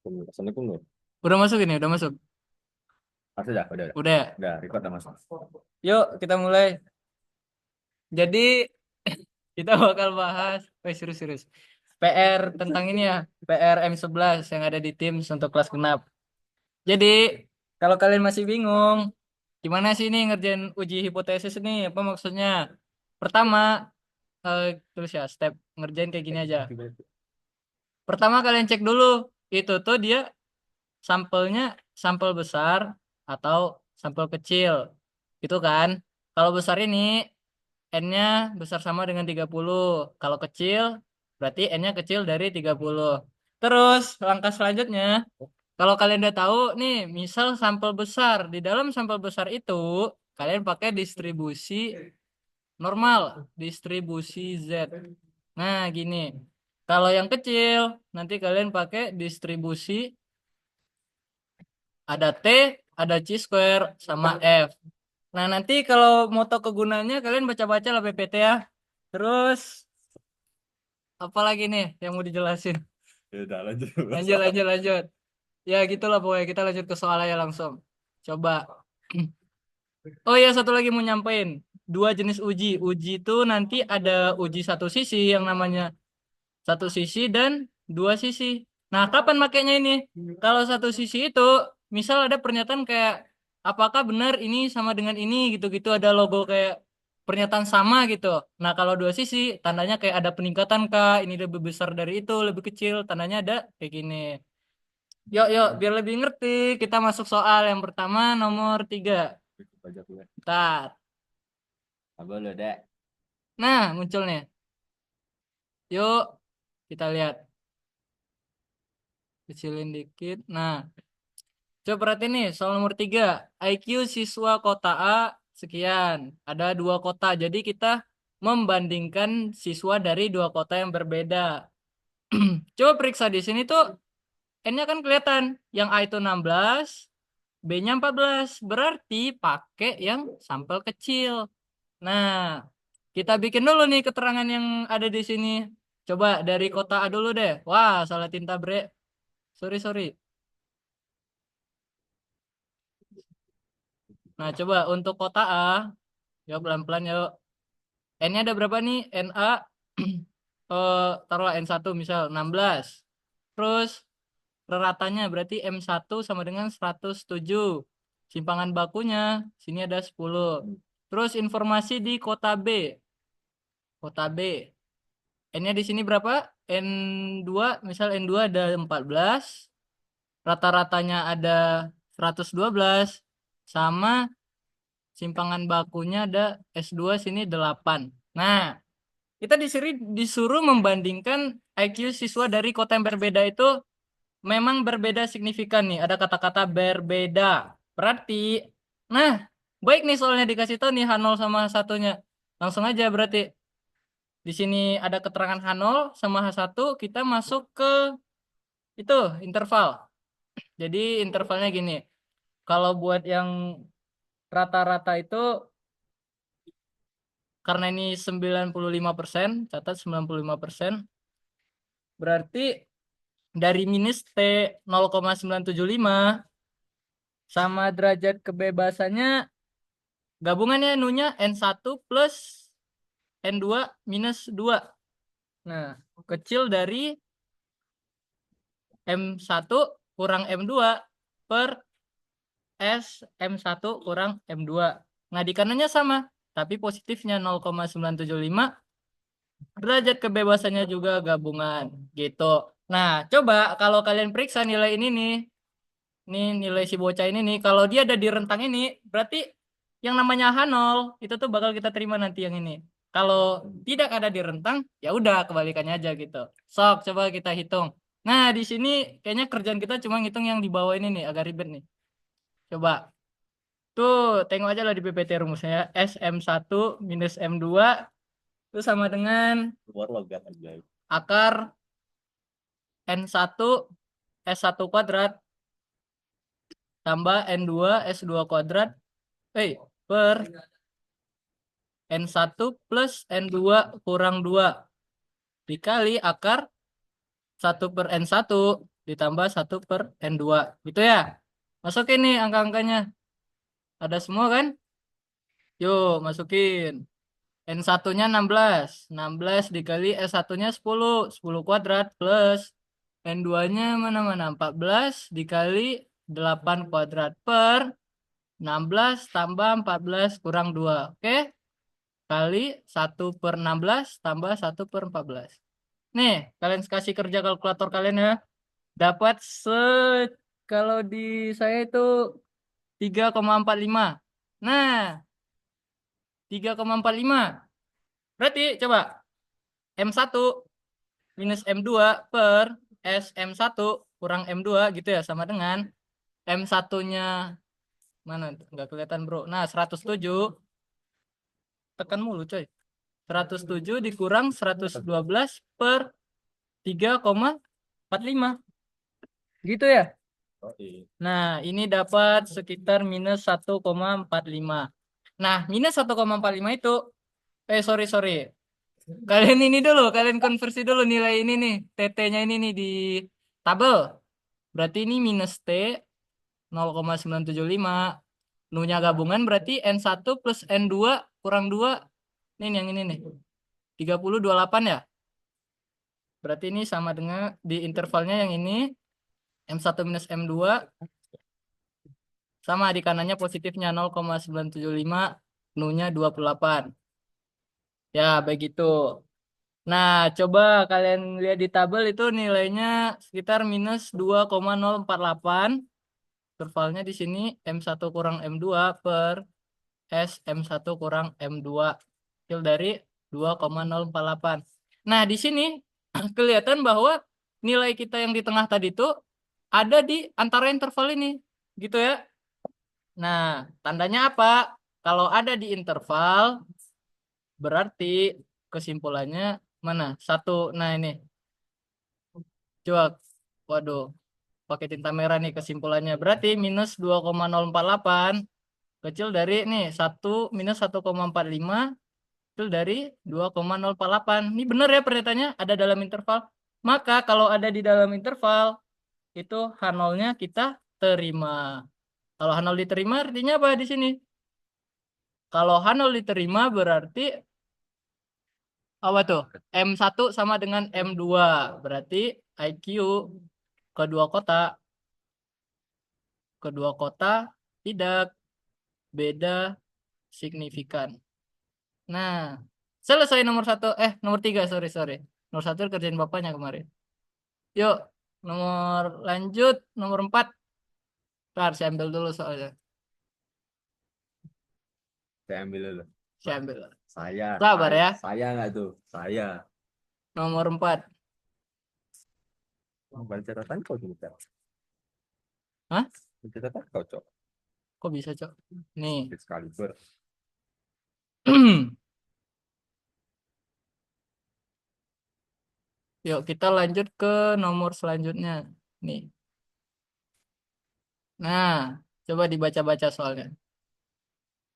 Assalamualaikum lu. Udah masuk ini, udah masuk. Udah. Udah ya? Udah, record udah masuk. Yuk, kita mulai. Jadi, kita bakal bahas, serius-serius. PR tentang ini ya, PR M11 yang ada di Teams untuk kelas genap. Jadi, kalau kalian masih bingung, gimana sih ini ngerjain uji hipotesis ini? Apa maksudnya? Pertama, eh, terus ya, step ngerjain kayak gini aja. Pertama, kalian cek dulu, itu tuh dia sampelnya sampel besar atau sampel kecil. Gitu kan? Kalau besar ini N-nya besar sama dengan 30. Kalau kecil, berarti N-nya kecil dari 30. Terus, langkah selanjutnya, kalau kalian udah tahu nih, misal sampel besar. Di dalam sampel besar itu, kalian pakai distribusi normal, distribusi Z. Nah, gini. Kalau yang kecil, nanti kalian pakai distribusi ada T, ada C square, sama F. Nah, nanti kalau mau tahu kegunaannya, kalian baca-baca lah PPT ya. Terus, apa lagi nih yang mau dijelasin? Ya udah lanjut. Lanjut, lanjut, lanjut. Ya, gitulah pokoknya. Kita lanjut ke soal aja langsung. Coba. Oh ya, satu lagi mau nyampein. Dua jenis uji. Uji itu nanti ada uji satu sisi yang namanya satu sisi dan dua sisi. Nah, kapan makainya ini? Kalau satu sisi itu, misal ada pernyataan kayak, apakah benar ini sama dengan ini gitu-gitu ada logo kayak pernyataan sama gitu. Nah, kalau dua sisi, tandanya kayak ada peningkatan kah, ini lebih besar dari itu, lebih kecil, tandanya ada kayak gini. Yuk, yuk, biar lebih ngerti, kita masuk soal yang pertama, nomor 3. Baca dulu. Bentar. Apa lu, Dek? Nah, muncul nih. Yuk, kita lihat. Kecilin dikit. Nah, coba perhatiin nih, soal nomor 3. IQ siswa kota A sekian. Ada dua kota, jadi kita membandingkan siswa dari dua kota yang berbeda. Coba periksa di sini tuh, N-nya kan kelihatan. Yang A itu 16, B-nya 14. Berarti pakai yang sampel kecil. Nah, kita bikin dulu nih keterangan yang ada di sini. Coba dari kota A dulu deh. Wah, salah tinta bre. Sorry, sorry. Nah, coba untuk kota A, ya pelan-pelan yuk. N-nya ada berapa nih? NA, taruhlah N1 misal 16. Terus reratannya berarti M1 sama dengan 107. Simpangan bakunya, sini ada 10. Terus informasi di kota B. Kota B. N-nya di sini berapa? N2, misal N2 ada 14. Rata-ratanya ada 112. Sama simpangan bakunya ada S2 sini 8. Nah, kita disuruh membandingkan IQ siswa dari kota yang berbeda itu memang berbeda signifikan nih. Ada kata-kata berbeda. Berarti, nah, baik nih soalnya dikasih tahu nih H0 sama H1-nya. Langsung aja berarti. Di sini ada keterangan H0 sama H1, kita masuk ke itu interval. Jadi intervalnya gini. Kalau buat yang rata-rata itu karena ini 95%, catat 95%, berarti dari minus T 0,975 sama derajat kebebasannya gabungannya nunya N1 plus N2 minus 2. Nah, kecil dari M1 kurang M2 per S M1 kurang M2. Nah, di kanannya sama, tapi positifnya 0,975, derajat kebebasannya juga gabungan gitu. Nah, coba kalau kalian periksa nilai ini nih, nilai si bocah ini nih, kalau dia ada di rentang ini, berarti yang namanya H0 itu tuh bakal kita terima nanti yang ini. Kalau tidak ada di rentang, ya udah kebalikannya aja gitu. Sok, coba kita hitung. Nah, di sini kayaknya kerjaan kita cuma ngitung yang di bawah ini nih, agak ribet nih. Coba. Tuh, tengok aja lah di PPT rumusnya. SM1 minus M2 itu sama dengan Keluar logat aja. akar N1 S1 kuadrat tambah N2 S2 kuadrat per N1 plus N2 kurang 2 dikali akar 1 per N1 ditambah 1 per N2. Gitu ya. Masukin nih angka-angkanya. Ada semua kan? Yuk, masukin. N1-nya 16. 16 dikali S1-nya 10. 10 kuadrat plus N2-nya mana-mana. 14 dikali 8 kuadrat per 16 tambah 14 kurang 2. Oke? Kali 1 per 16 tambah 1 per 14. Nih, kalian kasih kerja kalkulator kalian ya. Dapat kalau di saya itu 3,45. Nah, 3,45. Berarti coba M1 minus M2 per SM1 kurang M2 gitu ya, sama dengan M1-nya mana? Nggak kelihatan, Bro. Nah, 107 tekan mulu, coy. 107 dikurang 112 per 3,45. Gitu ya. Oh, iya. Nah, ini dapat sekitar minus 1,45. Nah, minus 1,45 itu, sorry, sorry. Kalian ini dulu, kalian konversi dulu nilai ini nih, TT-nya ini nih di tabel. Berarti ini minus T 0,975. Nu-nya gabungan berarti N1 plus N2 kurang 2. Ini yang ini nih. 30,28 ya. Berarti ini sama dengan di intervalnya yang ini M1 minus M2 sama di kanannya positifnya 0,975, Nu-nya 28. Ya, begitu. Nah, coba kalian lihat di tabel itu nilainya sekitar minus 2,048. Intervalnya di sini M1 kurang M2 per S M1 kurang M2. Hasil dari 2,048. Nah, di sini kelihatan bahwa nilai kita yang di tengah tadi itu ada di antara interval ini. Gitu ya. Nah, tandanya apa? Kalau ada di interval, berarti kesimpulannya mana? Satu. Nah, ini. Coba. Waduh. Pakai tinta merah nih kesimpulannya. Berarti minus 2,048 kecil dari nih 1 minus 1,45 kecil dari 2,048. Ini benar ya pernyataannya ada dalam interval. Maka kalau ada di dalam interval itu H0-nya kita terima. Kalau H0 diterima artinya apa di sini? Kalau H0 diterima berarti apa tuh? M1 sama dengan M2. Berarti IQ kedua kota tidak beda signifikan. Nah, selesai nomor 1. Nomor 3, sorry, sorry. Nomor 1 kerjain bapaknya kemarin. Yuk, nomor lanjut, nomor 4. Ntar saya ambil dulu soalnya. Saya ambil dulu. Saya ambil. Saya. Sabar ya. Saya nggak tuh? Saya. Nomor 4. Baca catatan kau juga. Hah? Baca catatan kau, Cok. Kok bisa, Cok? Nih. Excalibur. Yuk, kita lanjut ke nomor selanjutnya. Nih. Nah, coba dibaca-baca soalnya.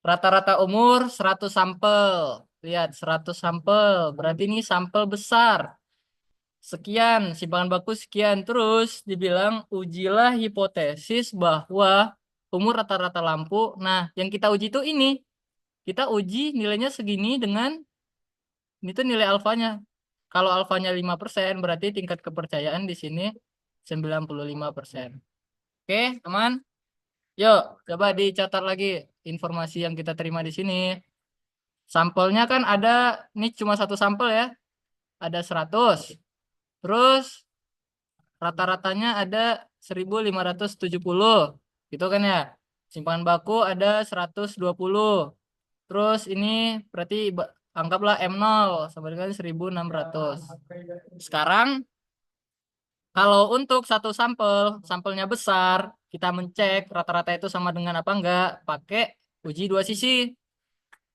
Rata-rata umur 100 sampel. Lihat, 100 sampel. Berarti ini sampel besar. Sekian, simpangan baku sekian. Terus dibilang, ujilah hipotesis bahwa umur rata-rata lampu. Nah, yang kita uji itu ini. Kita uji nilainya segini dengan, ini tuh nilai alfanya. Kalau alfanya 5%, berarti tingkat kepercayaan di sini 95%. Oke, teman. Yuk, coba dicatat lagi informasi yang kita terima di sini. Sampelnya kan ada, ini cuma satu sampel ya. Ada 100. Terus rata-ratanya ada 1570. Gitu kan ya. Simpangan baku ada 120. Terus ini berarti anggaplah M0 sama dengan 1600. Sekarang kalau untuk satu sampelnya besar, kita mencek rata-rata itu sama dengan apa enggak, pakai uji dua sisi.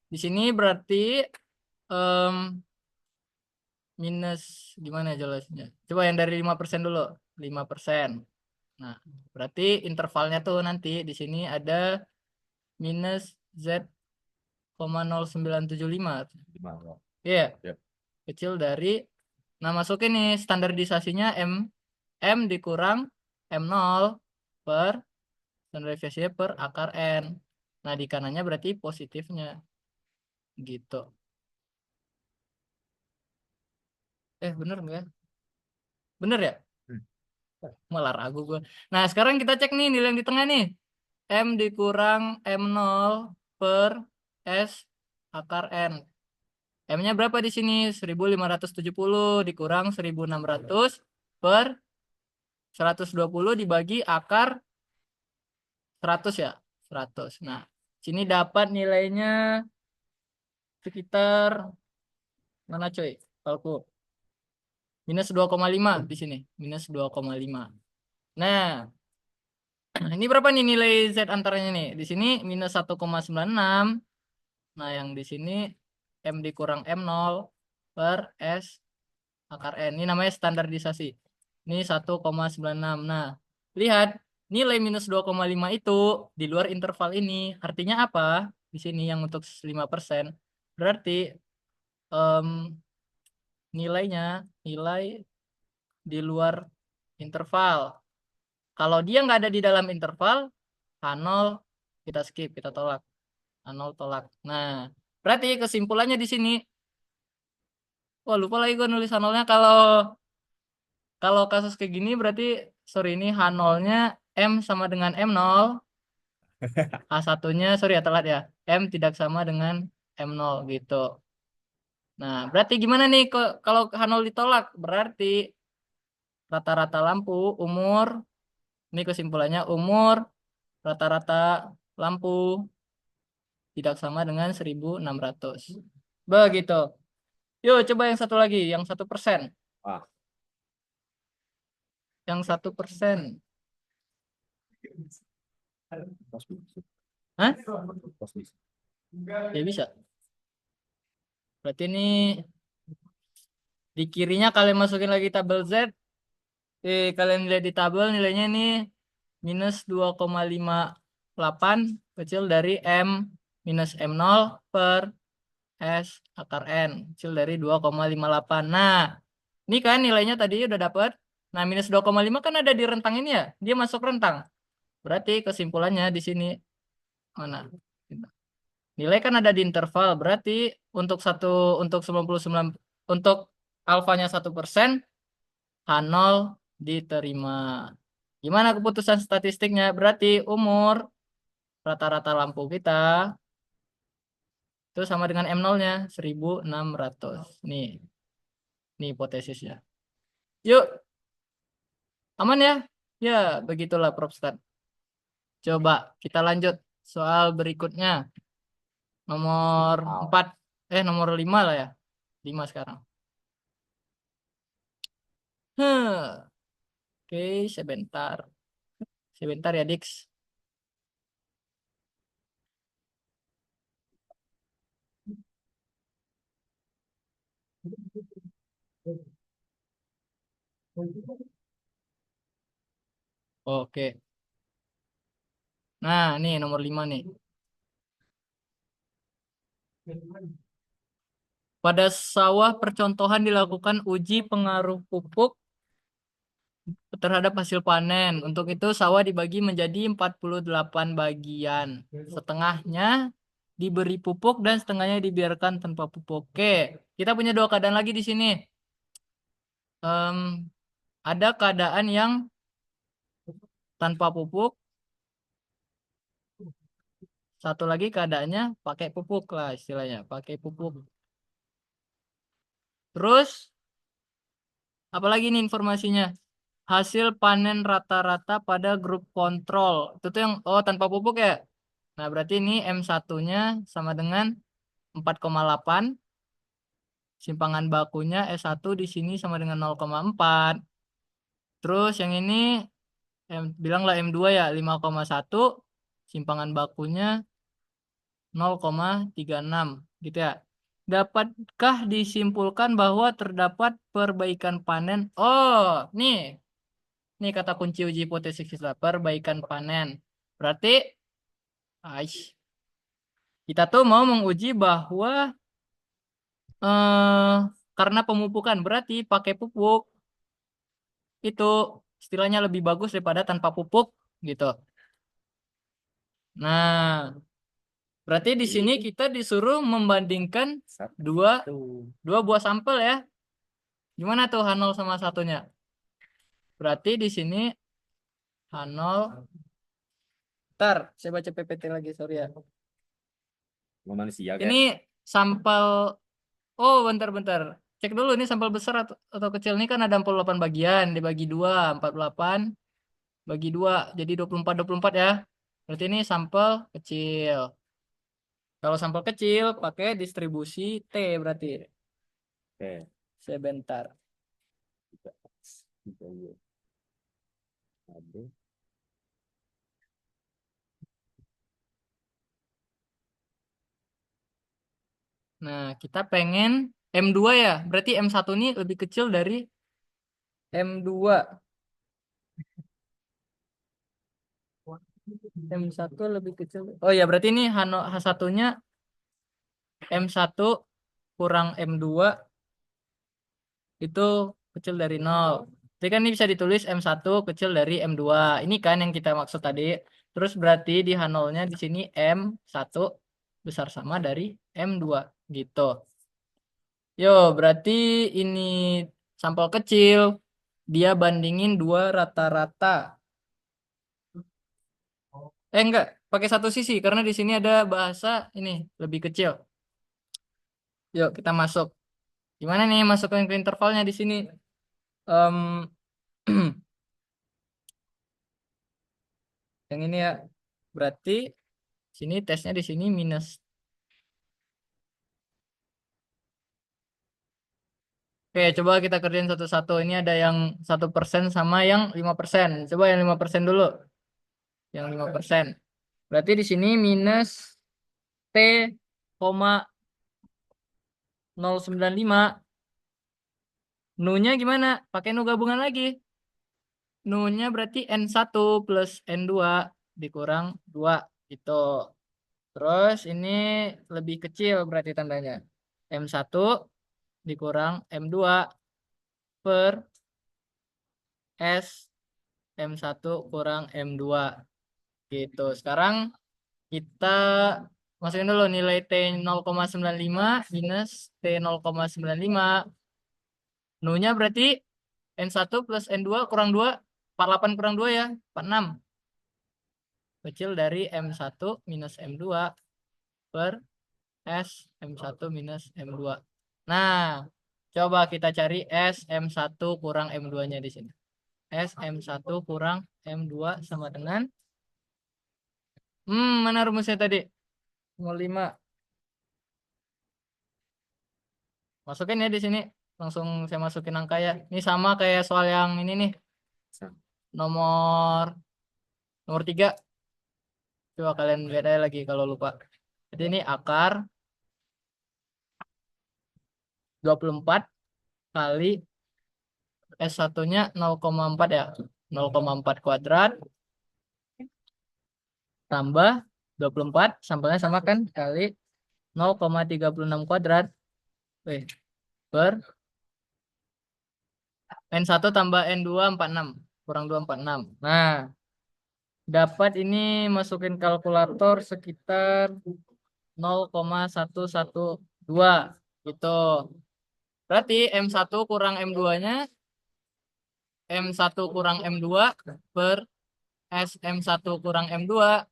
Di sini berarti em, minus gimana jelasnya? Coba yang dari 5% dulu. 5%. Nah, berarti intervalnya tuh nanti di sini ada minus Z,0975. Iya, Ya. kecil dari, nah masukin nih standarisasinya M M dikurang M0 per standar deviasinya per akar N. Nah, di kanannya berarti positifnya. Gitu. Bener nggak ya? Bener ya? Hmm. Malah ragu gue. Nah, sekarang kita cek nih nilai yang di tengah nih. M dikurang M0 per S akar N. M-nya berapa di sini? 1570 dikurang 1600 per 120 dibagi akar 100 ya. 100. Nah, sini dapat nilainya sekitar mana coy? Kalku. Minus 2,5 di sini. Minus 2,5. Nah, ini berapa nih nilai Z antaranya nih? Di sini minus 1,96. Nah, yang di sini M dikurang M0 per S akar N. Ini namanya standarisasi. Ini 1,96. Nah, lihat nilai minus 2,5 itu di luar interval ini. Artinya apa? Di sini yang untuk 5%. Berarti em, nilai di luar interval. Kalau dia nggak ada di dalam interval, H0 kita skip, kita tolak. H0 tolak. Nah, berarti kesimpulannya di sini, wah lupa lagi gue nulis H0-nya. Kalau kasus kayak gini berarti, sorry ini H0-nya M sama dengan M0, H1-nya, sorry ya telat ya, M tidak sama dengan M0 gitu. Nah, berarti gimana nih kalau H0 ditolak? Berarti rata-rata lampu umur, ini kesimpulannya umur rata-rata lampu tidak sama dengan 1600. Begitu. Yuk coba yang satu lagi, yang 1%. Ah, Yang 1%. pos bisa. Hah? Pos bisa. Ya bisa. Berarti ini di kirinya kalian masukin lagi tabel Z. Kalian lihat di tabel nilainya ini minus 2,58 kecil dari M minus M0 per S akar N kecil dari 2,58. Nah, ini kan nilainya tadi udah dapat. Nah, minus 2,5 kan ada di rentang ini ya. Dia masuk rentang. Berarti kesimpulannya di sini mana? Nilai kan ada di interval. Berarti untuk 99 untuk alfanya 1%, H0 diterima. Gimana keputusan statistiknya? Berarti umur rata-rata lampu kita itu sama dengan M0-nya 1600. Nih hipotesisnya. Yuk, aman ya? Ya, begitulah Prof. Stan. Coba kita lanjut soal berikutnya. Nomor 4. Nomor 5 lah ya. 5 sekarang. Oke, sebentar. Sebentar ya, Dix. Oke. Nah, nih nomor 5 nih. Pada sawah percontohan dilakukan uji pengaruh pupuk terhadap hasil panen. Untuk itu sawah dibagi menjadi 48 bagian. Setengahnya diberi pupuk dan setengahnya dibiarkan tanpa pupuk. Oke, kita punya dua keadaan lagi di sini. Em, ada keadaan yang tanpa pupuk, satu lagi keadaannya pakai pupuk lah istilahnya, pakai pupuk. Terus, apalagi nih informasinya? Hasil panen rata-rata pada grup kontrol. Itu tuh yang, tanpa pupuk ya. Nah, berarti ini M1-nya sama dengan 4,8. Simpangan bakunya S1 di sini sama dengan 0,4. Terus yang ini, bilanglah M2 ya, 5,1. Simpangan bakunya 0,36 gitu ya. Dapatkah disimpulkan bahwa terdapat perbaikan panen? Oh, nih kata kunci uji hipotesis kita, perbaikan panen. Berarti, kita tuh mau menguji bahwa karena pemupukan berarti pakai pupuk itu istilahnya lebih bagus daripada tanpa pupuk gitu. Nah, berarti di sini kita disuruh membandingkan dua buah sampel ya. Gimana tuh H0 sama satunya? Berarti di sini H0. Ntar, saya baca PPT lagi, sorry ya. Manusia kan? Ini sampel, oh bentar-bentar. Cek dulu ini sampel besar atau kecil. Ini kan ada 48 bagian, dibagi 2, 48, bagi 2, jadi 24 ya. Berarti ini sampel kecil. Kalau sampel kecil, pakai distribusi T berarti. Oke. Sebentar. Tiga. Tiga, iya. Ada. Nah, kita pengen M2 ya. Berarti M1 ini lebih kecil dari M2. M1 lebih kecil. Oh ya, berarti ini H1-nya M1 kurang M2 itu kecil dari 0. Jadi kan ini bisa ditulis M1 kecil dari M2. Ini kan yang kita maksud tadi. Terus berarti di H0-nya di sini M1 besar sama dari M2 gitu. Yo, berarti ini sampel kecil. Dia bandingin 2 rata-rata. Enggak, pakai satu sisi karena di sini ada bahasa ini lebih kecil. Yuk, kita masuk. Gimana nih masukin ke intervalnya di sini? Em, yang ini ya. Berarti sini tesnya di sini minus. Oke, coba kita kerjain satu-satu. Ini ada yang 1% sama yang 5%. Coba yang 5% dulu. Yang 5%. Berarti di sini minus T, 0,095. Nu-nya gimana? Pakai nu gabungan lagi. Nu-nya berarti N1 plus N2 dikurang 2 gitu. Terus ini lebih kecil berarti tandanya. M1 dikurang M2 per S M1 kurang M2 gitu. Sekarang kita masukin dulu nilai T 0,95 minus T 0,95. Nu-nya berarti N1 plus N2 kurang 2, 48 kurang 2 ya, 46. Kecil dari M1 minus M2 per S M1 minus M2. Nah, coba kita cari S M1 kurang M2-nya di sini. S M1 kurang M2 sama dengan mana rumusnya tadi? 05. Masukin ya di sini. Langsung saya masukin angka ya. Ini sama kayak soal yang ini nih. Nomor nomor 3. Coba kalian lihat aja lagi kalau lupa. Jadi ini akar 24 kali S1-nya 0,4 ya. 0,4 kuadrat tambah 24 sampelnya sama kan kali 0,36 kuadrat. Wih, per N1 tambah N2 46 kurang 2 46. Nah, dapat ini masukin kalkulator sekitar 0,112 gitu. Berarti M1 kurang M2-nya M1 kurang M2 per S M1 kurang M2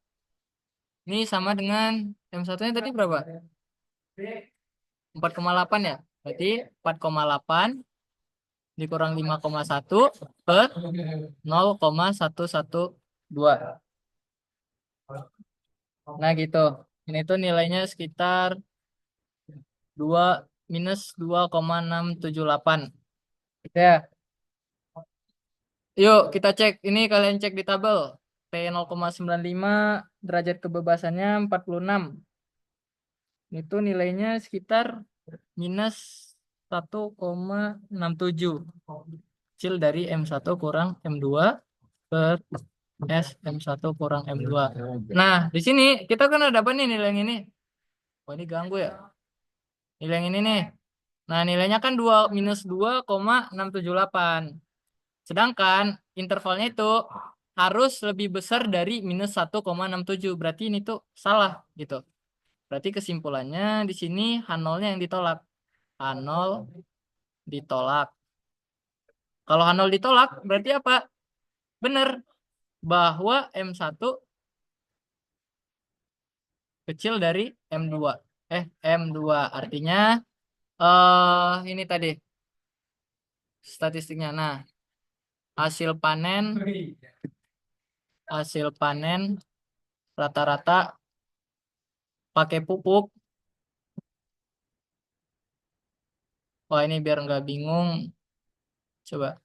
ini sama dengan M1-nya tadi berapa? 4,8 ya. Berarti 4,8 dikurang 5,1 per 0,112. Nah gitu. Ini tuh nilainya sekitar 2 minus 2,678. Ya. Yuk kita cek. Ini kalian cek di tabel. T 0,95 derajat kebebasannya 46. Itu nilainya sekitar minus 1,67. Kecil dari M1 kurang M2 per S M1 kurang M2. Nah, di sini kita kan ada apa nih nilai yang ini? Oh, ini ganggu ya. Nilai yang ini nih. Nah, nilainya kan 2 minus 2,678. Sedangkan intervalnya itu harus lebih besar dari minus 1,67. Berarti ini tuh salah gitu. Berarti kesimpulannya di sini H0-nya yang ditolak. H0 ditolak. Kalau H0 ditolak berarti apa? Benar bahwa M1 kecil dari M2. M2 artinya ini tadi statistiknya. Nah, hasil panen hasil panen rata-rata pakai pupuk. Wah, ini biar nggak bingung. Coba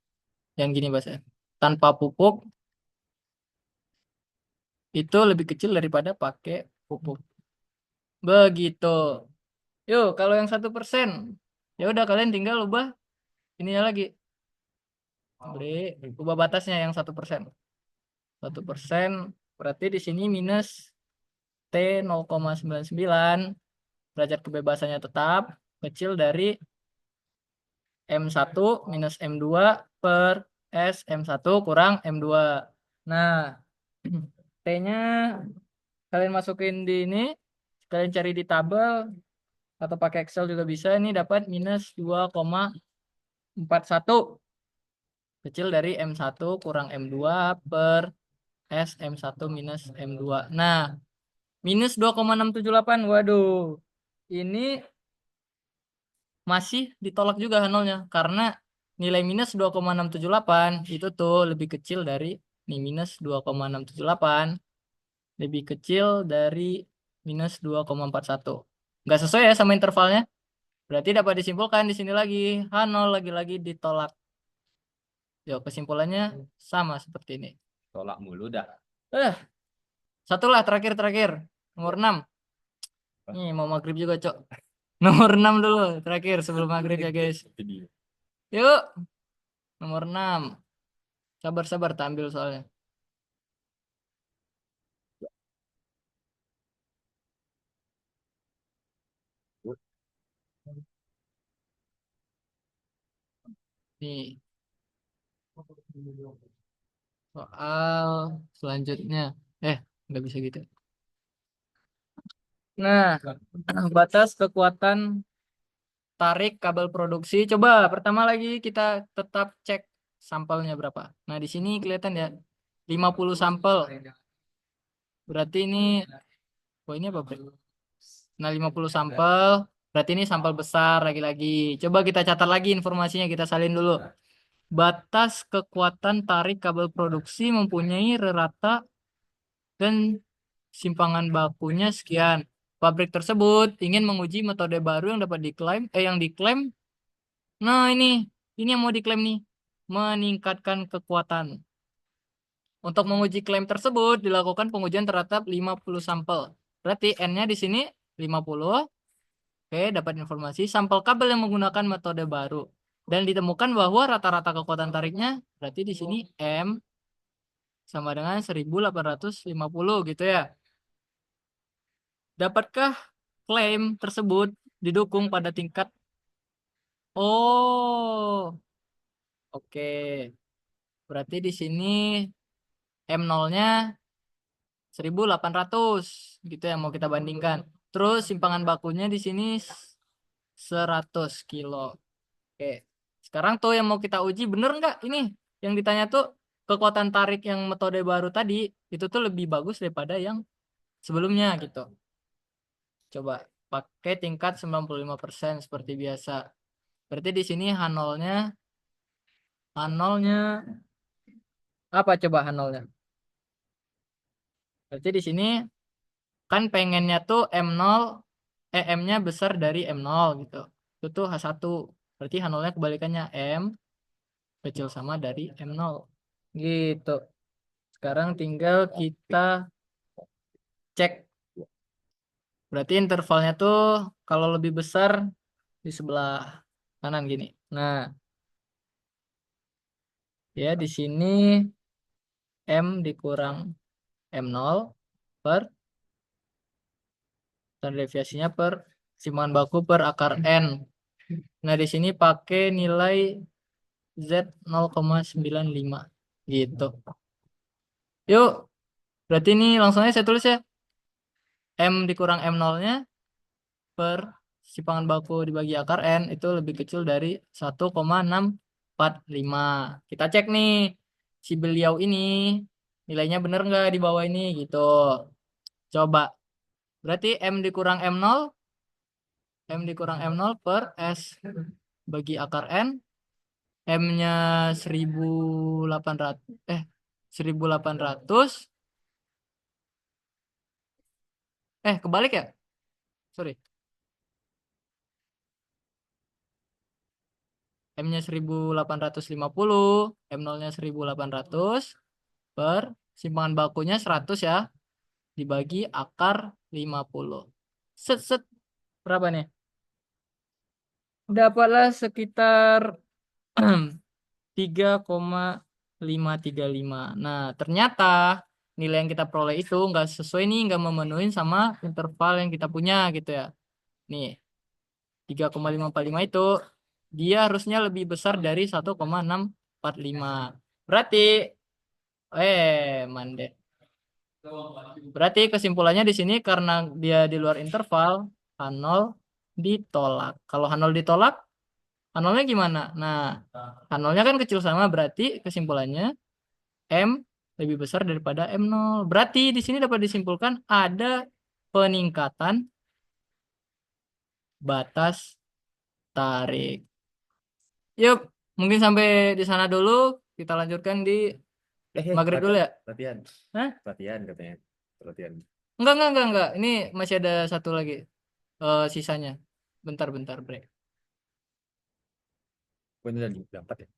yang gini bahasa. Tanpa pupuk itu lebih kecil daripada pakai pupuk. Begitu. Yuk, kalau yang 1%, ya udah kalian tinggal ubah ininya lagi. Beri ubah batasnya yang 1%. 1% berarti di sini minus T 0,99 derajat kebebasannya tetap kecil dari M1 minus M2 per S M1 kurang M2. Nah, T-nya kalian masukin di ini, kalian cari di tabel atau pakai Excel juga bisa. Ini dapat minus 2,41 kecil dari M1 kurang M2 per S M1 minus M2. Nah, minus 2,678. Waduh, ini masih ditolak juga nolnya karena nilai minus 2,678 itu tuh lebih kecil dari nih minus 2,678 lebih kecil dari minus 2,41. Nggak sesuai ya sama intervalnya. Berarti dapat disimpulkan di sini lagi H0 lagi-lagi ditolak. Yo, kesimpulannya sama seperti ini. Tolak mulu dah. Eh, satu lah terakhir nomor 6. Nih mau maghrib juga, Cok. Nomor 6 dulu terakhir sebelum maghrib ya, guys. Jadi, Yuk, nomor 6. Sabar-sabar tampil soalnya. Nih, soal selanjutnya. Nggak bisa gitu. Nah, batas kekuatan tarik kabel produksi. Coba pertama lagi kita tetap cek sampelnya berapa. Nah, di sini kelihatan ya 50 sampel. Berarti ini ini apa, Bre? Nah, 50 sampel. Berarti ini sampel besar lagi-lagi. Coba kita catat lagi informasinya, kita salin dulu. Batas kekuatan tarik kabel produksi mempunyai rata dan simpangan bakunya sekian. Pabrik tersebut ingin menguji metode baru yang dapat diklaim. Nah, ini yang mau diklaim nih. Meningkatkan kekuatan. Untuk menguji klaim tersebut dilakukan pengujian terhadap 50 sampel. Berarti N-nya di sini 50. Oke, dapat informasi sampel kabel yang menggunakan metode baru. Dan ditemukan bahwa rata-rata kekuatan tariknya berarti di sini M sama dengan 1850 gitu ya. Dapatkah klaim tersebut didukung pada tingkat? Oh, oke. Berarti di sini M0-nya 1800 gitu yang mau kita bandingkan. Terus simpangan bakunya di sini 100 kilo. Oke. Sekarang tuh yang mau kita uji bener nggak ini? Yang ditanya tuh kekuatan tarik yang metode baru tadi itu tuh lebih bagus daripada yang sebelumnya gitu. Coba pakai tingkat 95% seperti biasa. Berarti di sini H0-nya apa coba H0-nya? Berarti di sini kan pengennya tuh M-nya besar dari M0 gitu. Itu tuh H1. Berarti H0-nya kebalikannya M kecil sama dari M0. Gitu. Sekarang tinggal kita cek. Berarti intervalnya tuh kalau lebih besar di sebelah kanan gini. Nah, ya di sini M dikurang M0 per dan deviasinya per simpangan baku per akar N. Nah, di sini pakai nilai Z 0,95. Gitu. Yuk, berarti ini langsung aja saya tulis ya. M dikurang M0-nya per simpangan baku dibagi akar N itu lebih kecil dari 1,645. Kita cek nih, si beliau ini nilainya bener nggak di bawah ini gitu. Coba, berarti M dikurang M0, M dikurang M0 per S bagi akar N, M-nya 1800, 1800, kebalik ya? Sorry. M-nya 1850, M0-nya 1800 per simpangan bakunya 100 ya, dibagi akar 50. Set, set, berapa nih? Dapatlah sekitar 3,535. Nah, ternyata nilai yang kita peroleh itu nggak sesuai nih, nggak memenuhi sama interval yang kita punya gitu ya. Nih, 3,545 itu dia harusnya lebih besar dari 1,645. Berarti, mande. Berarti kesimpulannya di sini karena dia di luar interval, H0 ditolak. Kalau H0 ditolak, H0-nya gimana? Nah, H0-nya kan kecil sama, berarti kesimpulannya M lebih besar daripada M0. Berarti di sini dapat disimpulkan ada peningkatan batas tarik. Yuk, mungkin sampai di sana dulu. Kita lanjutkan di maghrib dulu ya. Latihan. Hah? Latihan katanya. Latihan. Enggak. Ini masih ada satu lagi sisanya. Bentar, break. Bener udah 4 ya.